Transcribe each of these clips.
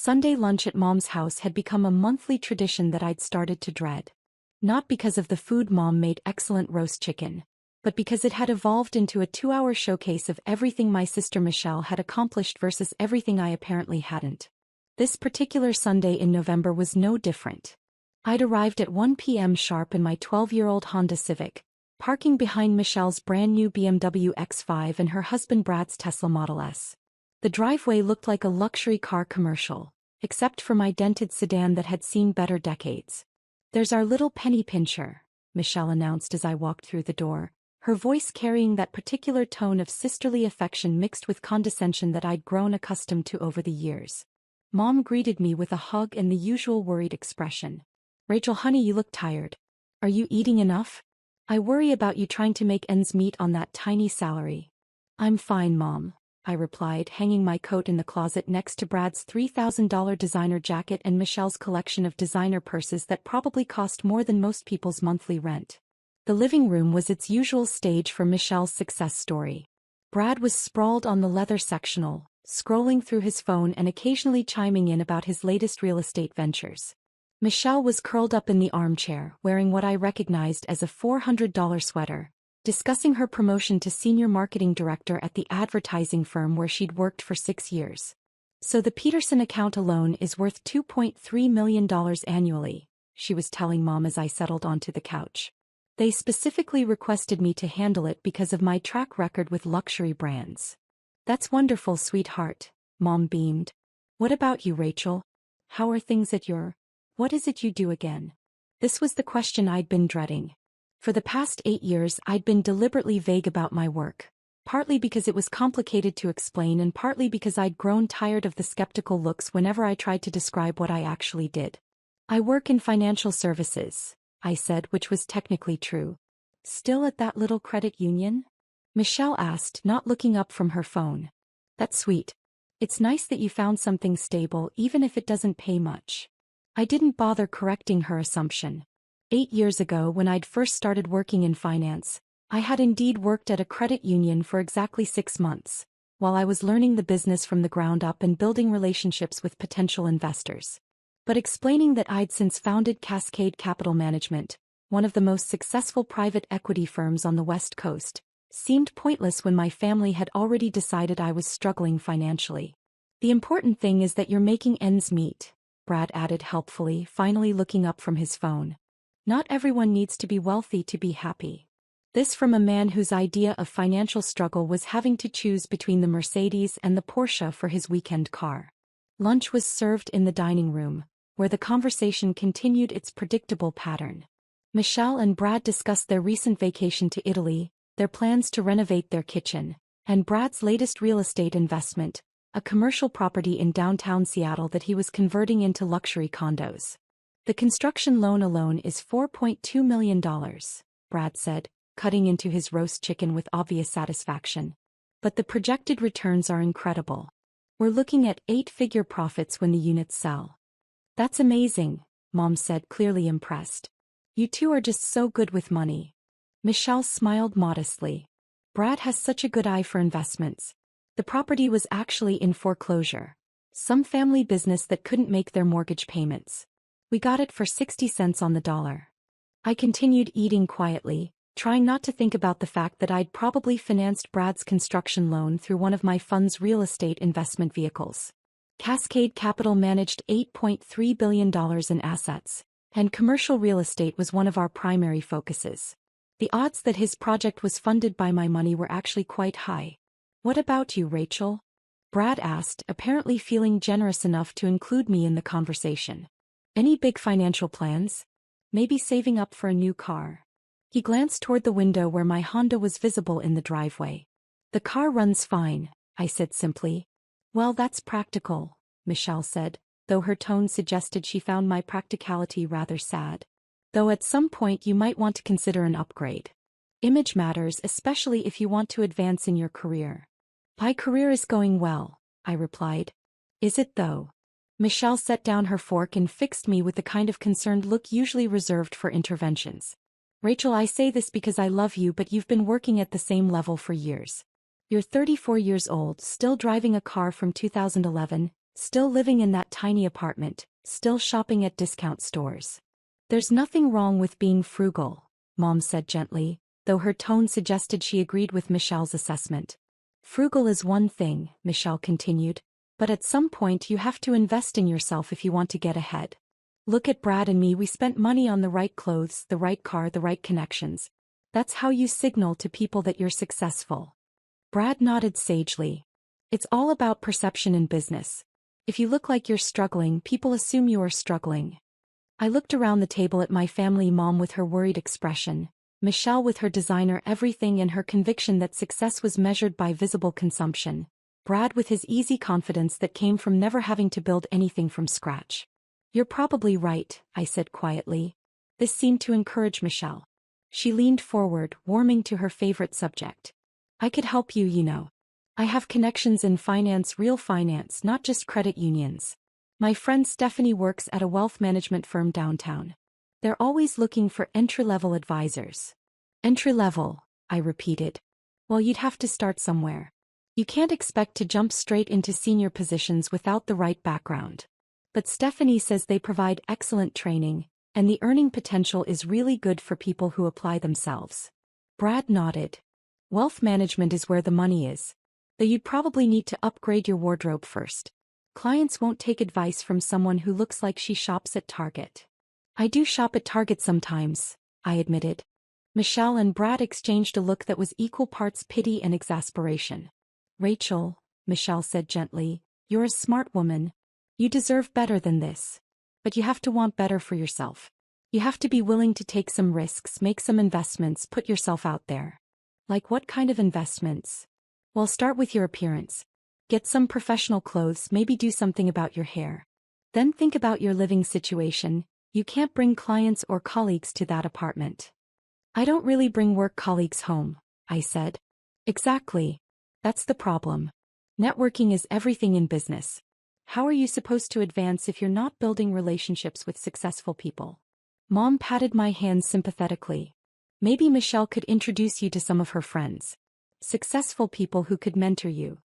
Sunday lunch at Mom's house had become a monthly tradition that I'd started to dread. Not because of the food. Mom made excellent roast chicken, but because it had evolved into a 2-hour showcase of everything my sister Michelle had accomplished versus everything I apparently hadn't. This particular Sunday in November was no different. I'd arrived at 1 p.m. sharp in my 12-year-old Honda Civic, parking behind Michelle's brand-new BMW X5 and her husband Brad's Tesla Model S. The driveway looked like a luxury car commercial, except for my dented sedan that had seen better decades. "There's our little penny pincher," Michelle announced as I walked through the door, her voice carrying that particular tone of sisterly affection mixed with condescension that I'd grown accustomed to over the years. Mom greeted me with a hug and the usual worried expression. "Rachel, honey, you look tired. Are you eating enough? I worry about you trying to make ends meet on that tiny salary." "I'm fine, Mom," I replied, hanging my coat in the closet next to Brad's $3,000 designer jacket and Michelle's collection of designer purses that probably cost more than most people's monthly rent. The living room was its usual stage for Michelle's success story. Brad was sprawled on the leather sectional, scrolling through his phone and occasionally chiming in about his latest real estate ventures. Michelle was curled up in the armchair, wearing what I recognized as a $400 sweater, discussing her promotion to senior marketing director at the advertising firm where she'd worked for 6 years. "So the Peterson account alone is worth $2.3 million annually," she was telling Mom as I settled onto the couch. "They specifically requested me to handle it because of my track record with luxury brands." "That's wonderful, sweetheart," Mom beamed. "What about you, Rachel? How are things at your... What is it you do again?" This was the question I'd been dreading. For the past 8 years I'd been deliberately vague about my work, partly because it was complicated to explain and partly because I'd grown tired of the skeptical looks whenever I tried to describe what I actually did. "I work in financial services," I said, which was technically true. "Still at that little credit union?" Michelle asked, not looking up from her phone. "That's sweet. It's nice that you found something stable even if it doesn't pay much." I didn't bother correcting her assumption. 8 years ago, when I'd first started working in finance, I had indeed worked at a credit union for exactly 6 months, while I was learning the business from the ground up and building relationships with potential investors. But explaining that I'd since founded Cascade Capital Management, one of the most successful private equity firms on the West Coast, seemed pointless when my family had already decided I was struggling financially. "The important thing is that you're making ends meet," Brad added helpfully, finally looking up from his phone. "Not everyone needs to be wealthy to be happy." This from a man whose idea of financial struggle was having to choose between the Mercedes and the Porsche for his weekend car. Lunch was served in the dining room, where the conversation continued its predictable pattern. Michelle and Brad discussed their recent vacation to Italy, their plans to renovate their kitchen, and Brad's latest real estate investment, a commercial property in downtown Seattle that he was converting into luxury condos. "The construction loan alone is $4.2 million, Brad said, cutting into his roast chicken with obvious satisfaction. "But the projected returns are incredible. We're looking at 8-figure profits when the units sell." "That's amazing," Mom said, clearly impressed. "You two are just so good with money." Michelle smiled modestly. "Brad has such a good eye for investments. The property was actually in foreclosure. Some family business that couldn't make their mortgage payments. We got it for 60 cents on the dollar." I continued eating quietly, trying not to think about the fact that I'd probably financed Brad's construction loan through one of my fund's real estate investment vehicles. Cascade Capital managed $8.3 billion in assets, and commercial real estate was one of our primary focuses. The odds that his project was funded by my money were actually quite high. "What about you, Rachel?" Brad asked, apparently feeling generous enough to include me in the conversation. "Any big financial plans? Maybe saving up for a new car?" He glanced toward the window where my Honda was visible in the driveway. "The car runs fine," I said simply. "Well, that's practical," Michelle said, though her tone suggested she found my practicality rather sad. "Though at some point you might want to consider an upgrade. Image matters, especially if you want to advance in your career." "My career is going well," I replied. "Is it though?" Michelle set down her fork and fixed me with the kind of concerned look usually reserved for interventions. "Rachel, I say this because I love you, but you've been working at the same level for years. You're 34 years old, still driving a car from 2011, Still living in that tiny apartment, still shopping at discount stores. There's nothing wrong with being frugal, Mom said gently, though her tone suggested she agreed with Michelle's assessment. Frugal is one thing, Michelle continued, but at some point you have to invest in yourself if you want to get ahead. Look at Brad and me, we spent money on the right clothes, the right car, the right connections. That's how you signal to people that you're successful. Brad nodded sagely. It's all about perception in business. If you look like you're struggling, people assume you are struggling. I looked around the table at my family, Mom with her worried expression, Michelle with her designer everything and her conviction that success was measured by visible consumption, Brad with his easy confidence that came from never having to build anything from scratch. You're probably right, I said quietly. This seemed to encourage Michelle. She leaned forward, warming to her favorite subject. I could help you, you know. I have connections in finance, real finance, not just credit unions. My friend Stephanie works at a wealth management firm downtown. They're always looking for entry-level advisors. Entry-level, I repeated. Well, you'd have to start somewhere. You can't expect to jump straight into senior positions without the right background. But Stephanie says they provide excellent training, and the earning potential is really good for people who apply themselves. Brad nodded. Wealth management is where the money is. Though you'd probably need to upgrade your wardrobe first. Clients won't take advice from someone who looks like she shops at Target. I do shop at Target sometimes, I admitted. Michelle and Brad exchanged a look that was equal parts pity and exasperation. Rachel, Michelle said gently, you're a smart woman. You deserve better than this. But you have to want better for yourself. You have to be willing to take some risks, make some investments, put yourself out there. Like what kind of investments? Well, start with your appearance. Get some professional clothes, maybe do something about your hair. Then think about your living situation. You can't bring clients or colleagues to that apartment. I don't really bring work colleagues home, I said. Exactly. That's the problem. Networking is everything in business. How are you supposed to advance if you're not building relationships with successful people? Mom patted my hand sympathetically. Maybe Michelle could introduce you to some of her friends. Successful people who could mentor you.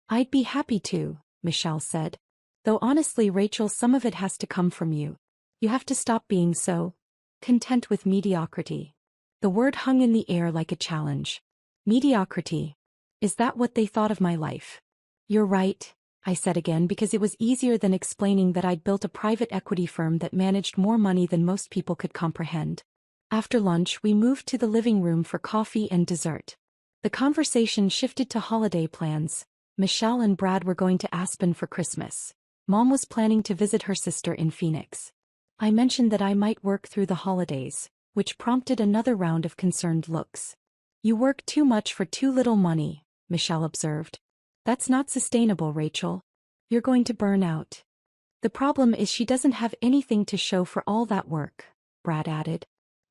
I'd be happy to, Michelle said. Though honestly, Rachel, some of it has to come from you. You have to stop being so content with mediocrity. The word hung in the air like a challenge. Mediocrity. Is that what they thought of my life? You're right, I said again because it was easier than explaining that I'd built a private equity firm that managed more money than most people could comprehend. After lunch, we moved to the living room for coffee and dessert. The conversation shifted to holiday plans. Michelle and Brad were going to Aspen for Christmas. Mom was planning to visit her sister in Phoenix. I mentioned that I might work through the holidays, which prompted another round of concerned looks. You work too much for too little money, Michelle observed. That's not sustainable, Rachel. You're going to burn out. The problem is she doesn't have anything to show for all that work, Brad added.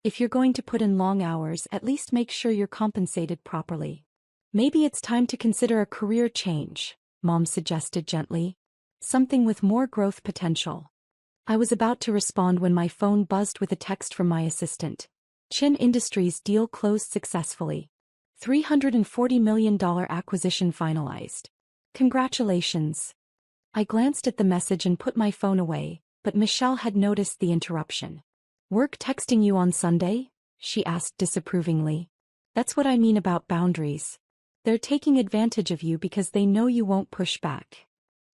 If you're going to put in long hours, at least make sure you're compensated properly. Maybe it's time to consider a career change, Mom suggested gently. Something with more growth potential. I was about to respond when my phone buzzed with a text from my assistant. Chin Industries deal closed successfully. $340 million acquisition finalized. Congratulations. I glanced at the message and put my phone away, but Michelle had noticed the interruption. Work texting you on Sunday? She asked disapprovingly. That's what I mean about boundaries. They're taking advantage of you because they know you won't push back.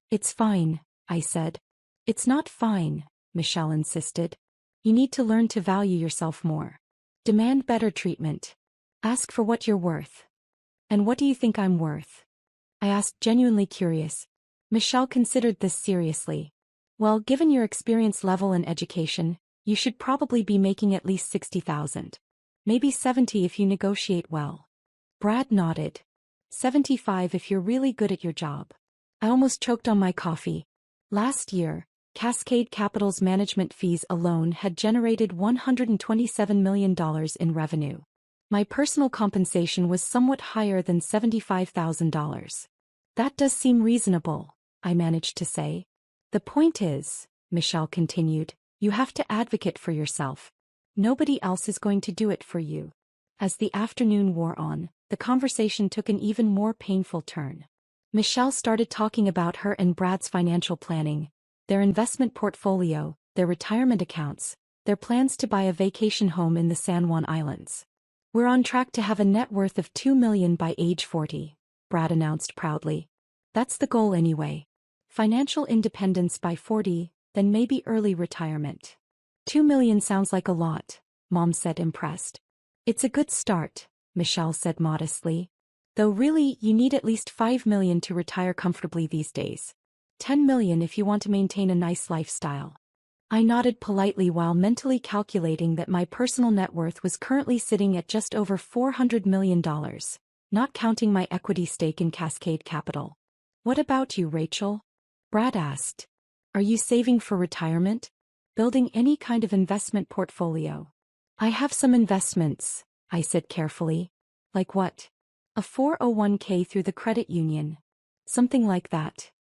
It's fine, I said. It's not fine, Michelle insisted. You need to learn to value yourself more. Demand better treatment. Ask for what you're worth. And what do you think I'm worth? I asked, genuinely curious. Michelle considered this seriously. Well, given your experience level and education, you should probably be making at least $60,000. Maybe $70 if you negotiate well. Brad nodded. $75 if you're really good at your job. I almost choked on my coffee. Last year, Cascade Capital's management fees alone had generated $127 million in revenue. My personal compensation was somewhat higher than $75,000. That does seem reasonable, I managed to say. The point is, Michelle continued, you have to advocate for yourself. Nobody else is going to do it for you. As the afternoon wore on, the conversation took an even more painful turn. Michelle started talking about her and Brad's financial planning, their investment portfolio, their retirement accounts, their plans to buy a vacation home in the San Juan Islands. "We're on track to have a net worth of $2 million by age 40, Brad announced proudly. "That's the goal anyway. Financial independence by 40, then maybe early retirement." $2 million sounds like a lot, Mom said impressed. "It's a good start," Michelle said modestly. "Though really, you need at least $5 million to retire comfortably these days. $10 million if you want to maintain a nice lifestyle." I nodded politely while mentally calculating that my personal net worth was currently sitting at just over $400 million, not counting my equity stake in Cascade Capital. "What about you, Rachel?" Brad asked. "Are you saving for retirement? Building any kind of investment portfolio?" "I have some investments," I said carefully. "Like what?" "A 401k through the credit union. Something like that."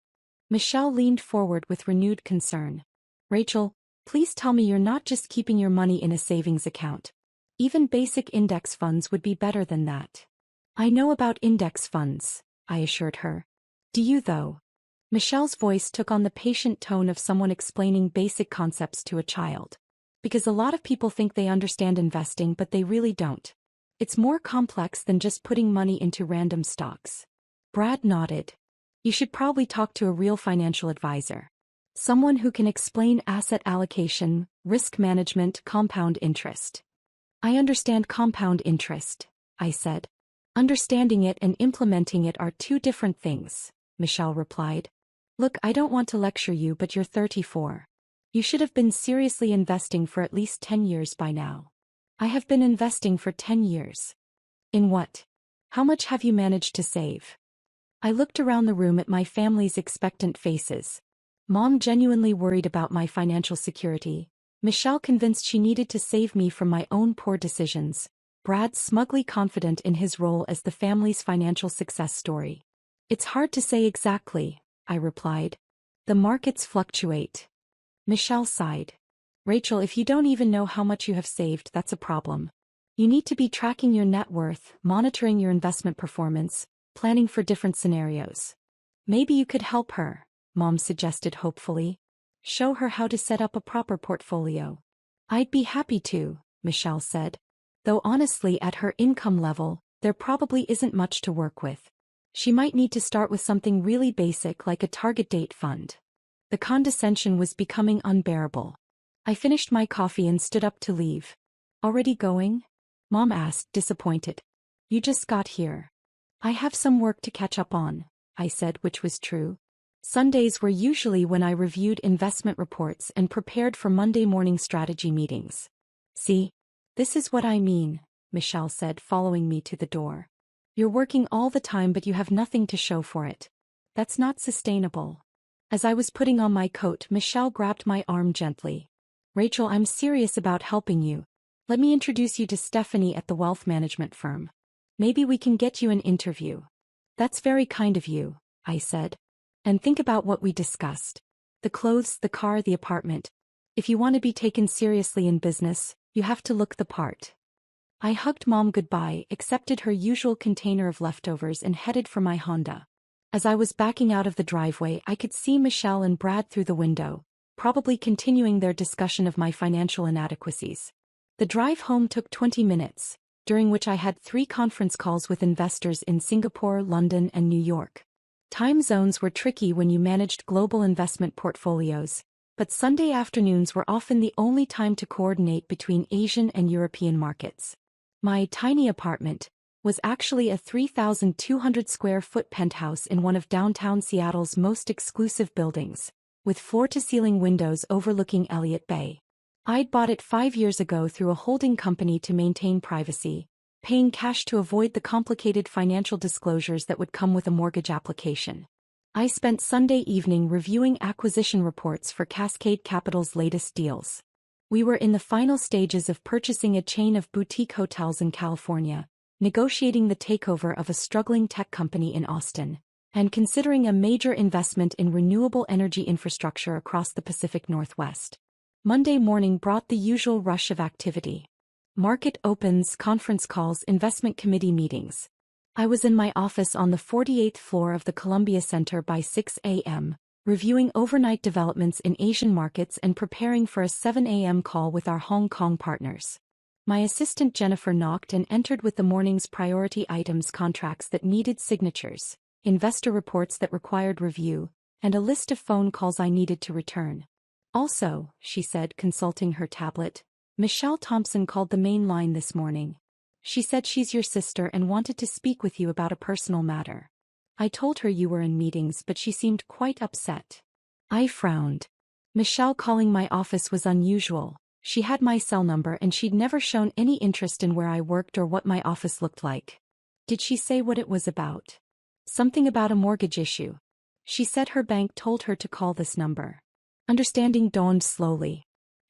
Michelle leaned forward with renewed concern. "Rachel, please tell me you're not just keeping your money in a savings account. Even basic index funds would be better than that." "I know about index funds," I assured her. "Do you though?" Michelle's voice took on the patient tone of someone explaining basic concepts to a child. "Because a lot of people think they understand investing but they really don't. It's more complex than just putting money into random stocks." Brad nodded. "You should probably talk to a real financial advisor. Someone who can explain asset allocation, risk management, compound interest." "I understand compound interest," I said. "Understanding it and implementing it are two different things," Michelle replied. "Look, I don't want to lecture you, but you're 34. You should have been seriously investing for at least 10 years by now." "I have been investing for 10 years. "In what? How much have you managed to save?" I looked around the room at my family's expectant faces. Mom genuinely worried about my financial security. Michelle convinced she needed to save me from my own poor decisions. Brad smugly confident in his role as the family's financial success story. "It's hard to say exactly," I replied. "The markets fluctuate." Michelle sighed. "Rachel, if you don't even know how much you have saved, that's a problem. You need to be tracking your net worth, monitoring your investment performance, planning for different scenarios." "Maybe you could help her," Mom suggested hopefully. "Show her how to set up a proper portfolio." "I'd be happy to," Michelle said. "Though honestly, at her income level, there probably isn't much to work with. She might need to start with something really basic like a target date fund." The condescension was becoming unbearable. I finished my coffee and stood up to leave. "Already going?" Mom asked, disappointed. "You just got here." "I have some work to catch up on," I said, which was true. Sundays were usually when I reviewed investment reports and prepared for Monday morning strategy meetings. "See? This is what I mean," Michelle said, following me to the door. "You're working all the time but you have nothing to show for it. That's not sustainable." As I was putting on my coat, Michelle grabbed my arm gently. "Rachel, I'm serious about helping you. Let me introduce you to Stephanie at the wealth management firm. Maybe we can get you an interview." "That's very kind of you," I said. "And think about what we discussed. The clothes, the car, the apartment. If you want to be taken seriously in business, you have to look the part." I hugged Mom goodbye, accepted her usual container of leftovers and headed for my Honda. As I was backing out of the driveway, I could see Michelle and Brad through the window, probably continuing their discussion of my financial inadequacies. The drive home took 20 minutes, during which I had 3 conference calls with investors in Singapore, London, and New York. Time zones were tricky when you managed global investment portfolios, but Sunday afternoons were often the only time to coordinate between Asian and European markets. My tiny apartment was actually a 3,200 square foot penthouse in one of downtown Seattle's most exclusive buildings, with floor-to-ceiling windows overlooking Elliott Bay. I'd bought it 5 years ago through a holding company to maintain privacy, paying cash to avoid the complicated financial disclosures that would come with a mortgage application. I spent Sunday evening reviewing acquisition reports for Cascade Capital's latest deals. We were in the final stages of purchasing a chain of boutique hotels in California, negotiating the takeover of a struggling tech company in Austin, and considering a major investment in renewable energy infrastructure across the Pacific Northwest. Monday morning brought the usual rush of activity. Market opens, conference calls, investment committee meetings. I was in my office on the 48th floor of the Columbia Center by 6 a.m., reviewing overnight developments in Asian markets and preparing for a 7 a.m. call with our Hong Kong partners. My assistant Jennifer knocked and entered with the morning's priority items, contracts that needed signatures, investor reports that required review, and a list of phone calls I needed to return. Also, she said, consulting her tablet, Michelle Thompson called the main line this morning. She said she's your sister and wanted to speak with you about a personal matter. I told her you were in meetings, but she seemed quite upset. I frowned. Michelle calling my office was unusual. She had my cell number and she'd never shown any interest in where I worked or what my office looked like. Did she say what it was about? Something about a mortgage issue. She said her bank told her to call this number. Understanding dawned slowly.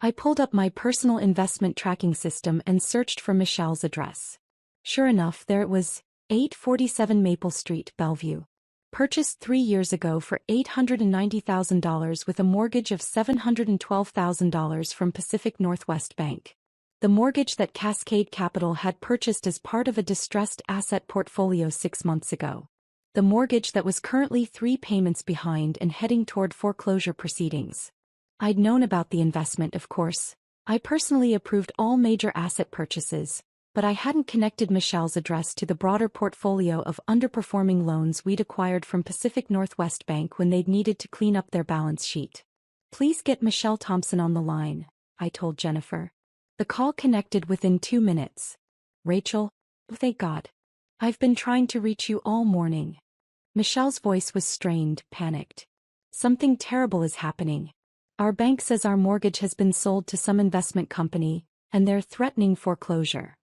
I pulled up my personal investment tracking system and searched for Michelle's address. Sure enough, there it was, 847 Maple Street, Bellevue. Purchased 3 years ago for $890,000 with a mortgage of $712,000 from Pacific Northwest Bank. The mortgage that Cascade Capital had purchased as part of a distressed asset portfolio 6 months ago. The mortgage that was currently 3 payments behind and heading toward foreclosure proceedings. I'd known about the investment, of course. I personally approved all major asset purchases, but I hadn't connected Michelle's address to the broader portfolio of underperforming loans we'd acquired from Pacific Northwest Bank when they'd needed to clean up their balance sheet. Please get Michelle Thompson on the line, I told Jennifer. The call connected within 2 minutes. Rachel? Oh, thank God. I've been trying to reach you all morning. Michelle's voice was strained, panicked. Something terrible is happening. Our bank says our mortgage has been sold to some investment company, and they're threatening foreclosure.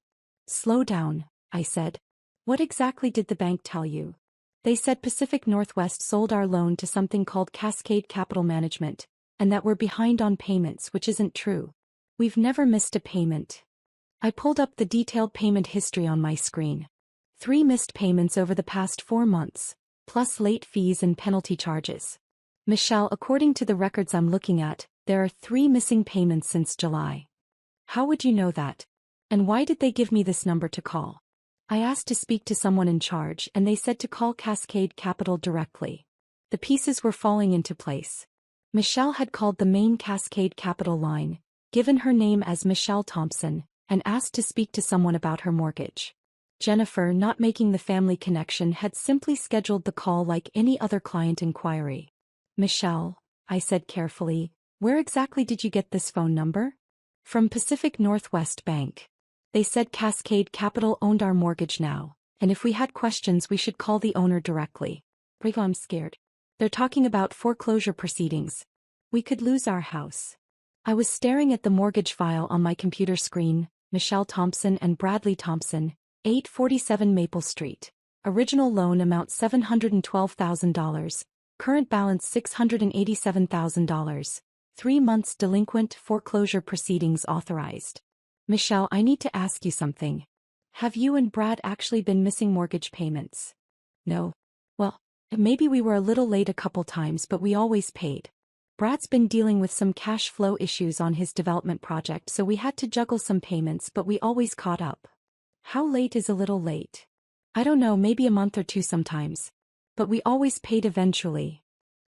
Slow down, I said. What exactly did the bank tell you? They said Pacific Northwest sold our loan to something called Cascade Capital Management, and that we're behind on payments, which isn't true. We've never missed a payment. I pulled up the detailed payment history on my screen. 3 missed payments over the past 4 months, plus late fees and penalty charges. Michelle, according to the records I'm looking at, there are 3 missing payments since July. How would you know that? And why did they give me this number to call? I asked to speak to someone in charge and they said to call Cascade Capital directly. The pieces were falling into place. Michelle had called the main Cascade Capital line, given her name as Michelle Thompson, and asked to speak to someone about her mortgage. Jennifer, not making the family connection, had simply scheduled the call like any other client inquiry. Michelle, I said carefully, where exactly did you get this phone number? From Pacific Northwest Bank. They said Cascade Capital owned our mortgage now, and if we had questions we should call the owner directly. Rico, I'm scared. They're talking about foreclosure proceedings. We could lose our house. I was staring at the mortgage file on my computer screen, Michelle Thompson and Bradley Thompson, 847 Maple Street. Original loan amount $712,000, current balance $687,000, 3 months delinquent, foreclosure proceedings authorized. Michelle, I need to ask you something. Have you and Brad actually been missing mortgage payments? No. Well, maybe we were a little late a couple times, but we always paid. Brad's been dealing with some cash flow issues on his development project, so we had to juggle some payments, but we always caught up. How late is a little late? I don't know, maybe a month or 2 sometimes. But we always paid eventually.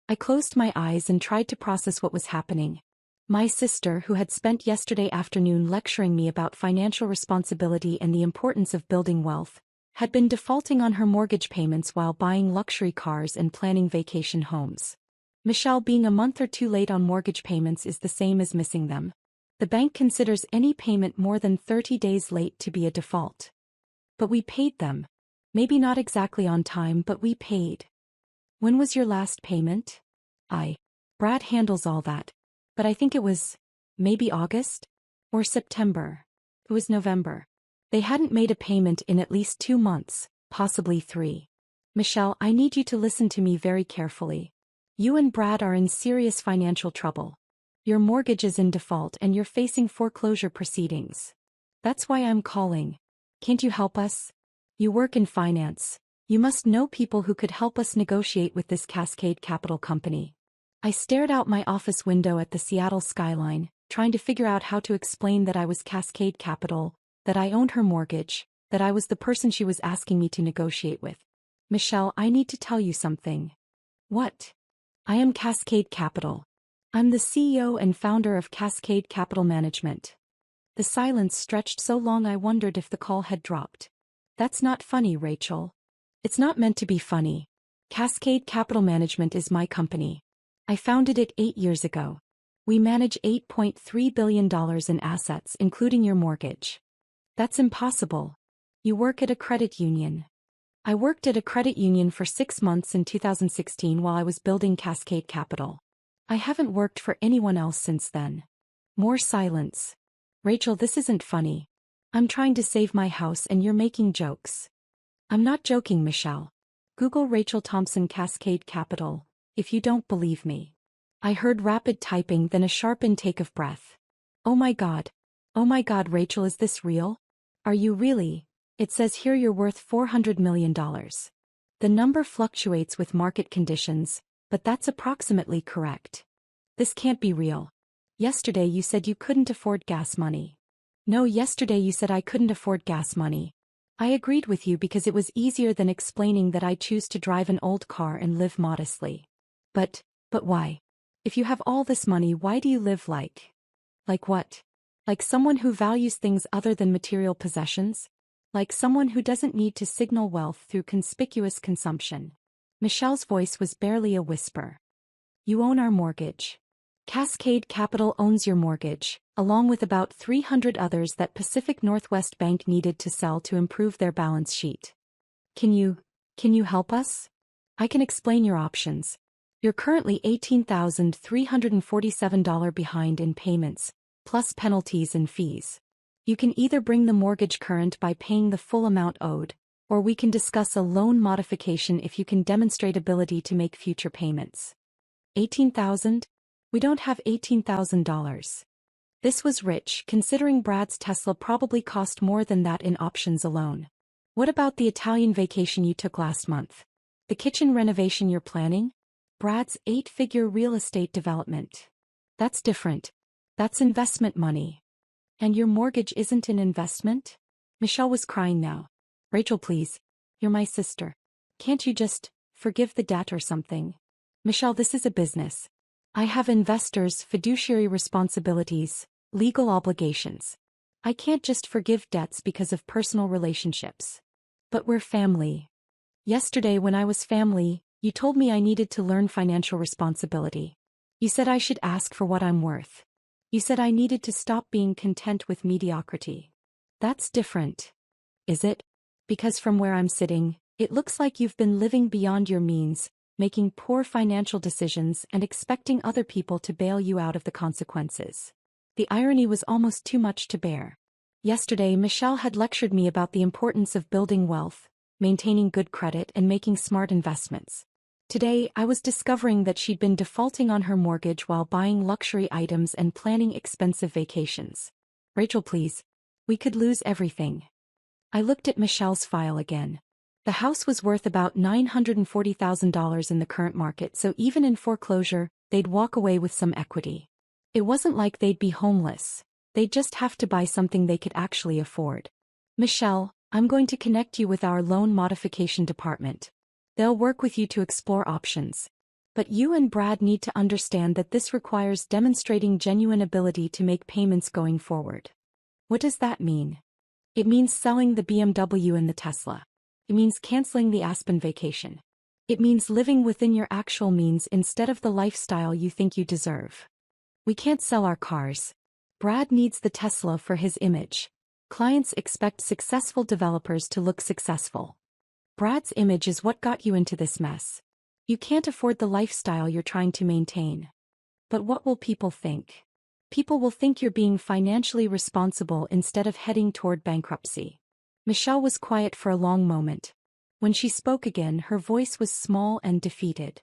I closed my eyes and tried to process what was happening. My sister, who had spent yesterday afternoon lecturing me about financial responsibility and the importance of building wealth, had been defaulting on her mortgage payments while buying luxury cars and planning vacation homes. Michelle, being a month or 2 late on mortgage payments is the same as missing them. The bank considers any payment more than 30 days late to be a default. But we paid them. Maybe not exactly on time, but we paid. When was your last payment? Brad handles all that. But I think it was, maybe August? Or September. It was November. They hadn't made a payment in at least 2 months, possibly 3. Michelle, I need you to listen to me very carefully. You and Brad are in serious financial trouble. Your mortgage is in default and you're facing foreclosure proceedings. That's why I'm calling. Can't you help us? You work in finance. You must know people who could help us negotiate with this Cascade Capital company. I stared out my office window at the Seattle skyline, trying to figure out how to explain that I was Cascade Capital, that I owned her mortgage, that I was the person she was asking me to negotiate with. Michelle, I need to tell you something. What? I am Cascade Capital. I'm the CEO and founder of Cascade Capital Management. The silence stretched so long I wondered if the call had dropped. That's not funny, Rachel. It's not meant to be funny. Cascade Capital Management is my company. I founded it 8 years ago. We manage $8.3 billion in assets, including your mortgage. That's impossible. You work at a credit union. I worked at a credit union for 6 months in 2016 while I was building Cascade Capital. I haven't worked for anyone else since then. More silence. Rachel, this isn't funny. I'm trying to save my house and you're making jokes. I'm not joking, Michelle. Google Rachel Thompson Cascade Capital, if you don't believe me. I heard rapid typing, then a sharp intake of breath. Oh my God, Rachel, is this real? Are you really? It says here you're worth $400 million. The number fluctuates with market conditions, but that's approximately correct. This can't be real. Yesterday you said you couldn't afford gas money. No, yesterday you said I couldn't afford gas money. I agreed with you because it was easier than explaining that I choose to drive an old car and live modestly. But why? If you have all this money, why do you live like what? Like someone who values things other than material possessions? Like someone who doesn't need to signal wealth through conspicuous consumption. Michelle's voice was barely a whisper. You own our mortgage. Cascade Capital owns your mortgage, along with about 300 others that Pacific Northwest Bank needed to sell to improve their balance sheet. Can you help us? I can explain your options. You're currently $18,347 behind in payments, plus penalties and fees. You can either bring the mortgage current by paying the full amount owed, or we can discuss a loan modification if you can demonstrate ability to make future payments. $18,000? We don't have $18,000. This was rich, considering Brad's Tesla probably cost more than that in options alone. What about the Italian vacation you took last month? The kitchen renovation you're planning? Brad's 8-figure real estate development. That's different. That's investment money. And your mortgage isn't an investment? Michelle was crying now. Rachel, please. You're my sister. Can't you just forgive the debt or something? Michelle, this is a business. I have investors, fiduciary responsibilities, legal obligations. I can't just forgive debts because of personal relationships. But we're family. Yesterday when I was family, you told me I needed to learn financial responsibility. You said I should ask for what I'm worth. You said I needed to stop being content with mediocrity. That's different. Is it? Because from where I'm sitting, it looks like you've been living beyond your means, making poor financial decisions and expecting other people to bail you out of the consequences. The irony was almost too much to bear. Yesterday, Michelle had lectured me about the importance of building wealth, maintaining good credit, and making smart investments. Today, I was discovering that she'd been defaulting on her mortgage while buying luxury items and planning expensive vacations. Rachel, please. We could lose everything. I looked at Michelle's file again. The house was worth about $940,000 in the current market, so even in foreclosure, they'd walk away with some equity. It wasn't like they'd be homeless. They'd just have to buy something they could actually afford. Michelle, I'm going to connect you with our loan modification department. They'll work with you to explore options. But you and Brad need to understand that this requires demonstrating genuine ability to make payments going forward. What does that mean? It means selling the BMW and the Tesla. It means canceling the Aspen vacation. It means living within your actual means instead of the lifestyle you think you deserve. We can't sell our cars. Brad needs the Tesla for his image. Clients expect successful developers to look successful. Brad's image is what got you into this mess. You can't afford the lifestyle you're trying to maintain. But what will people think? People will think you're being financially responsible instead of heading toward bankruptcy. Michelle was quiet for a long moment. When she spoke again, her voice was small and defeated.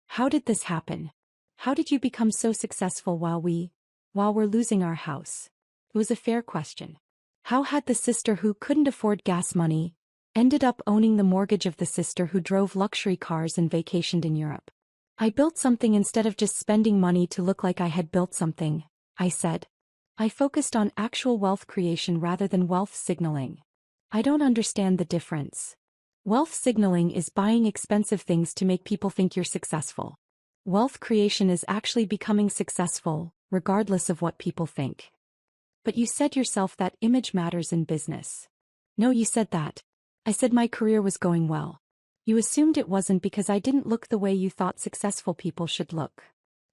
How did this happen? How did you become so successful while we're losing our house? It was a fair question. How had the sister who couldn't afford gas money ended up owning the mortgage of the sister who drove luxury cars and vacationed in Europe? I built something instead of just spending money to look like I had built something, I said. I focused on actual wealth creation rather than wealth signaling. I don't understand the difference. Wealth signaling is buying expensive things to make people think you're successful. Wealth creation is actually becoming successful, regardless of what people think. But you said yourself that image matters in business. No, you said that. I said my career was going well. You assumed it wasn't because I didn't look the way you thought successful people should look.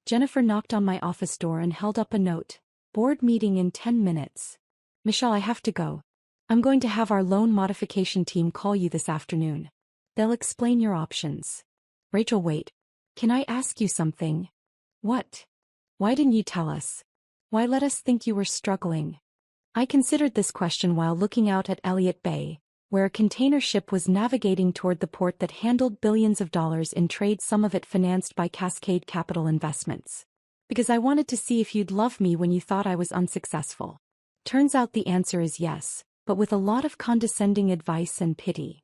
Jennifer knocked on my office door and held up a note. Board meeting in 10 minutes. Michelle, I have to go. I'm going to have our loan modification team call you this afternoon. They'll explain your options. Rachel, wait. Can I ask you something? What? Why didn't you tell us? Why let us think you were struggling? I considered this question while looking out at Elliott Bay, where a container ship was navigating toward the port that handled billions of dollars in trade, some of it financed by Cascade Capital Investments. Because I wanted to see if you'd love me when you thought I was unsuccessful. Turns out the answer is yes, but with a lot of condescending advice and pity.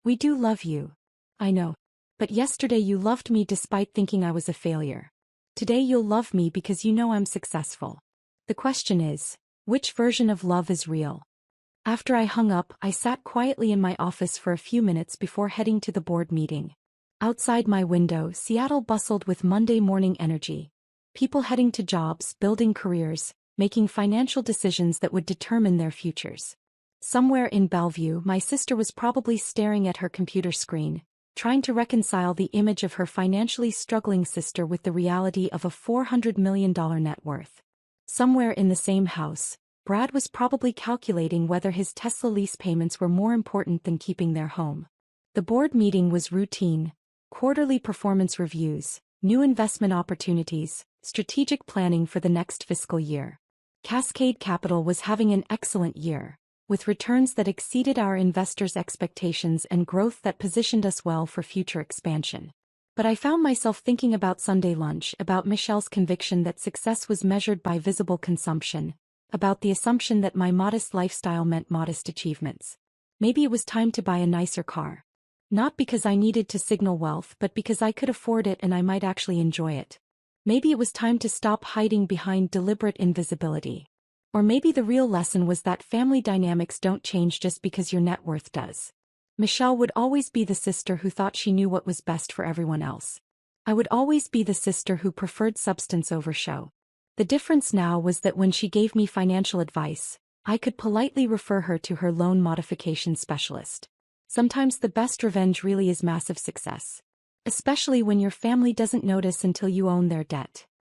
We do love you. I know. But yesterday you loved me despite thinking I was a failure. Today you'll love me because you know I'm successful. The question is, which version of love is real? After I hung up, I sat quietly in my office for a few minutes before heading to the board meeting. Outside my window, Seattle bustled with Monday morning energy. People heading to jobs, building careers, making financial decisions that would determine their futures. Somewhere in Bellevue, my sister was probably staring at her computer screen, trying to reconcile the image of her financially struggling sister with the reality of a $400 million net worth. Somewhere in the same house, Brad was probably calculating whether his Tesla lease payments were more important than keeping their home. The board meeting was routine: quarterly performance reviews, new investment opportunities, strategic planning for the next fiscal year. Cascade Capital was having an excellent year, with returns that exceeded our investors' expectations and growth that positioned us well for future expansion. But I found myself thinking about Sunday lunch, about Michelle's conviction that success was measured by visible consumption, about the assumption that my modest lifestyle meant modest achievements. Maybe it was time to buy a nicer car. Not because I needed to signal wealth, but because I could afford it and I might actually enjoy it. Maybe it was time to stop hiding behind deliberate invisibility. Or maybe the real lesson was that family dynamics don't change just because your net worth does. Michelle would always be the sister who thought she knew what was best for everyone else. I would always be the sister who preferred substance over show. The difference now was that when she gave me financial advice, I could politely refer her to her loan modification specialist. Sometimes the best revenge really is massive success. Especially when your family doesn't notice until you own their debt.